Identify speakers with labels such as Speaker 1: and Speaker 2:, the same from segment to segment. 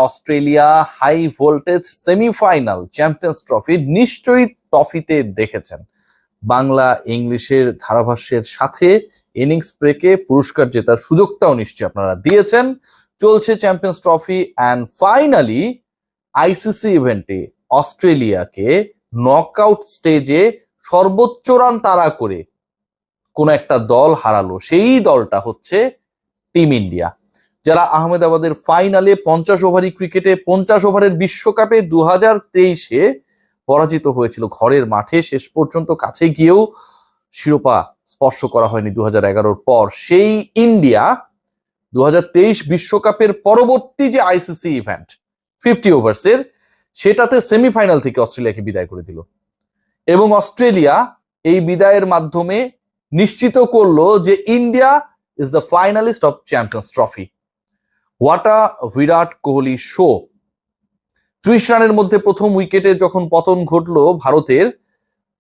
Speaker 1: Australia high voltage semifinal champions trophy নিশ্চয়ই ট্রফিতে দেখেছেন। বাংলা ইংলিশের ধারাভাষ্যের সাথে ইনিংস ব্রেকে পুরস্কার জেতার সুযোগটাও নিশ্চয়ই আপনারা দিয়েছেন। চলছে champions trophy and finally ICC ইভেন্টে অস্ট্রেলিয়াকে নকআউট স্টেজে সর্বোচ্চ রান তাড়া করে কোন একটা দল হারালো। সেই দলটা হচ্ছে টিম ইন্ডিয়া, যারা আহমেদাবাদের ফাইনালে 50 ওভারি ক্রিকেটে 50 ওভারের বিশ্বকাপে 2023-এ পরাজিত হয়েছিল ঘরের মাঠে। শেষ পর্যন্ত কাছে গিয়েও শিরোপা স্পর্শ করা হয়নি 2011-র পর। সেই ইন্ডিয়া 2023 বিশ্বকাপের পরবর্তী যে আইসিসি ইভেন্ট 50 ওভার্সের, সেটাতে সেমিফাইনাল থেকে অস্ট্রেলিয়াকে বিদায় করে দিল এবং অস্ট্রেলিয়া এই বিদায়ের মাধ্যমে নিশ্চিত করলো যে India is the finalist of champions trophy. What a Virat Kohli show! 30 রানের মধ্যে প্রথম উইকেটে যখন পতন ঘটলো ভারতের,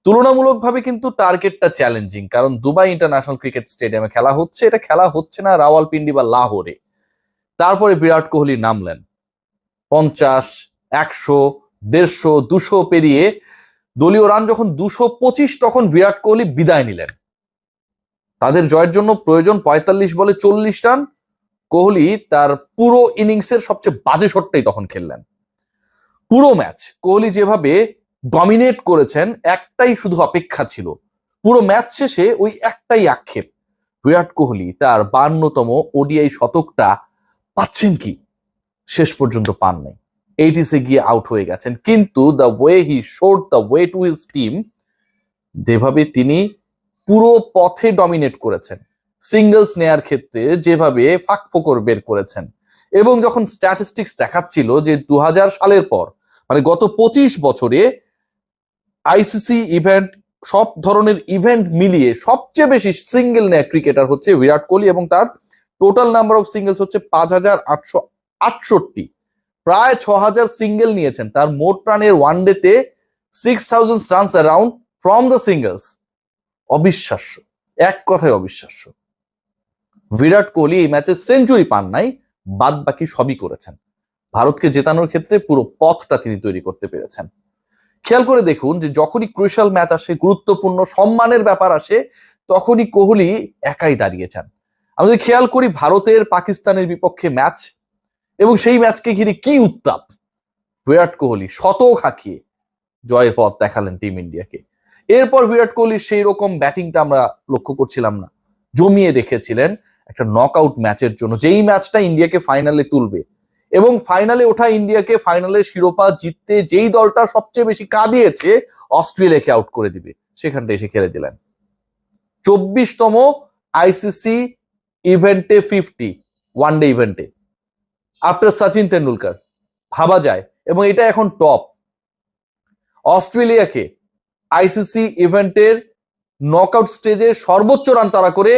Speaker 1: তুলনামূলকভাবে কিন্তু টার্গেটটা চ্যালেঞ্জিং, কারণ দুবাই ইন্টারন্যাশনাল ক্রিকেট স্টেডিয়ামে খেলা হচ্ছে, এটা খেলা হচ্ছে না রাওয়ালপিন্ডি বা লাহোরে। তারপরে বিরাট কোহলি নামলেন 50, 100, 150, 200 পেরিয়ে দলীয় রান যখন 225, তখন বিরাট কোহলি বিদায় নিলেন। তাদের জয়ের জন্য প্রয়োজন 45 বলে 40 রান। কোহলি তার পুরো ইনিংসের সবচেয়ে বাজে শটটাই তখন খেললেন। পুরো ম্যাচ কোহলি যেভাবে ডমিনেট করেছেন, একটাই শুধু অপেক্ষা ছিল, পুরো ম্যাচ শেষে ওই একটাই আক্ষেপ, বিরাট কোহলি তার 52তম ওডিআই শতকটা পাচ্ছেন কি? শেষ পর্যন্ত পান নাই, 80-এ গিয়ে আউট হয়ে গেছেন। কিন্তু the way he showed the way to his team, যেভাবে তিনি পুরো পথে ডমিনেট করেছেন, সিঙ্গলস নেয়ার ক্ষেত্রে যেভাবে ফাঁকফোকর বের করেছেন, এবং যখন স্ট্যাটিস্টিক্স দেখাচ্ছিল যে 2000 সালের পর, মানে গত 25 বছরে আইসিসি ইভেন্ট, সব ধরনের ইভেন্ট মিলিয়ে সবচেয়ে বেশি সিঙ্গেল নেয়া ক্রিকেটার হচ্ছে বিরাট কোহলি, এবং তার টোটাল নাম্বার অফ সিঙ্গেলস হচ্ছে 5868। প্রায় 6000 সিঙ্গেল নিয়েছেন। তার মোট রানের ওয়ানডেতে 6000 runs around from the singles. অবিশ্বাস্য, এক কথায় অবিশ্বাস্য। বিরাট কোহলি এই ম্যাচে সেঞ্চুরি পান নাই, বাদ বাকি সবই করেছেন। ভারতকে জেতানোর ক্ষেত্রে পুরো পথটা তিনি তৈরি করতে পেরেছেন। খেয়াল করে দেখুন যে যখনই ক্রুশাল ম্যাচ আসে, গুরুত্বপূর্ণ সম্মানের ব্যাপার আসে, তখনই কোহলি একাই দাঁড়িয়েছেন। আমরা যদি খেয়াল করি ভারতের পাকিস্তানের বিপক্ষে ম্যাচ, এবং সেই ম্যাচকে ঘিরে কি উত্তাপ, বিরাট কোহলি শতক হাঁকিয়ে জয়ের পথ দেখালেন টিম ইন্ডিয়াকে। এরপর বিরাট কোহলির সেই রকম ব্যাটিংটা আমরা লক্ষ্য করছিলাম না, জমিয়ে রেখেছিলেন একটা নকআউট ম্যাচের জন্য, যেই ম্যাচটা ইন্ডিয়াকে ফাইনালে তুলবে, এবং ফাইনালে ওঠা ইন্ডিয়াকে ফাইনালের শিরোপা জিততে যেই দলটা সবচেয়ে বেশি কাঁদিয়েছে, অস্ট্রেলিয়াকে আউট করে দিবে, সেখানটা এসে খেলে দিলেন। 24তম আইসিসি ইভেন্টে 50 ওয়ানডে ইভেন্টে আফটার সচিন তেন্ডুলকার, ভাবা যায়। এবং এটা এখন টপ। অস্ট্রেলিয়াকে আইসিসি ইভেন্টের নকআউট স্টেজে সর্বোচ্চ রান তাড়া করে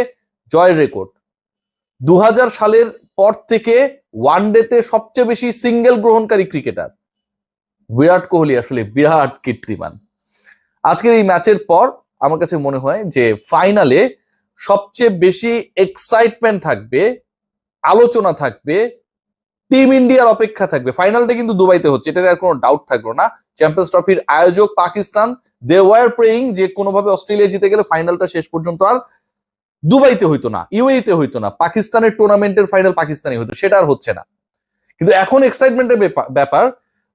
Speaker 1: জয়ের রেকর্ড। 2000 সালের পর থেকে ওয়ানডেতে সবচেয়ে বেশি সিঙ্গেল গ্রহণকারী ক্রিকেটার বিরাট কোহলি আসলে বিরাট কীর্তিমান। আজকের এই ম্যাচের পর আমার কাছে মনে হয় যে ফাইনালে সবচেয়ে বেশি এক্সাইটমেন্ট থাকবে, আলোচনা থাকবে, টিম ইন্ডিয়ার অপেক্ষা থাকবে। ফাইনালটা কিন্তু দুবাইতে হচ্ছে, এটাতে আর কোনো ডাউট থাকলো না। চ্যাম্পিয়ন্স ট্রফির আয়োজক পাকিস্তান, দে ওয়ার প্রেইং যে কোনোভাবে অস্ট্রেলিয়া জিতে গেলে ফাইনালটা শেষ পর্যন্ত আর দুবাইতে হইতো না, ইউএইতে হইতো না, পাকিস্তানের টুর্নামেন্টের ফাইনাল পাকিস্তানে হইতো, সেটা আর হচ্ছে না। কিন্তু এখন এক্সাইটমেন্টের ব্যাপার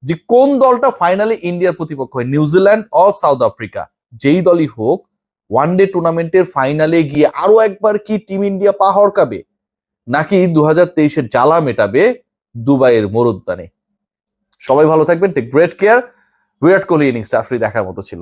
Speaker 1: যে কোন দলটা ফাইনালে ইন্ডিয়ার প্রতিপক্ষ হয়, নিউজিল্যান্ড ও সাউথ আফ্রিকা, যেই দলই হোক ওয়ানডে টুর্নামেন্টের ফাইনালে গিয়ে আরো একবার কি টিম ইন্ডিয়া পা হড়কাবে, নাকি 2023-এর জ্বালা মেটাবে দুবাইয়ের মরুদ্যানে। সবাই ভালো থাকবেন, take great care. Virat Kohli ইনিংসটা আসলে দেখার মতো ছিল।